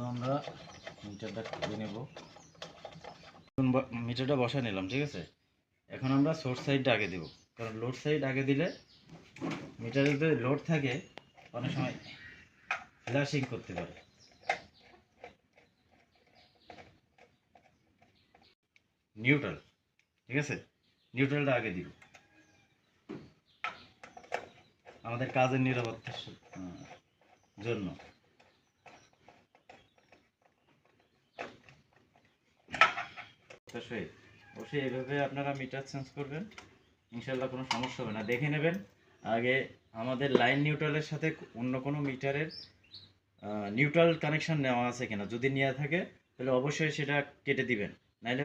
প্রথম আমরা মিটারটা খুলে নেব। মিটারটা বসায় নিলাম, ঠিক আছে। এখন আমরা সোর্স সাইডটা আগে দেব, কারণ লোড সাইড আগে দিলে মিটারে যদি লোড থাকে অনেক সময় ফ্ল্যাশিং করতে পারে। নিউট্রাল, ঠিক আছে, নিউট্রালটা আগে দিব আমাদের কাজের নিরাপত্তার জন্য। অবশ্যই এইভাবে আপনারা মিটার চেঞ্জ করবেন, ইনশাল্লাহ কোনো সমস্যা হবে না। দেখে নেবেন আগে আমাদের লাইন নিউট্রালের সাথে অন্য কোনো মিটারের নিউট্রাল কানেকশন নেওয়া আছে কিনা। যদি নেওয়া থাকে তাহলে অবশ্যই সেটা কেটে দিবেন।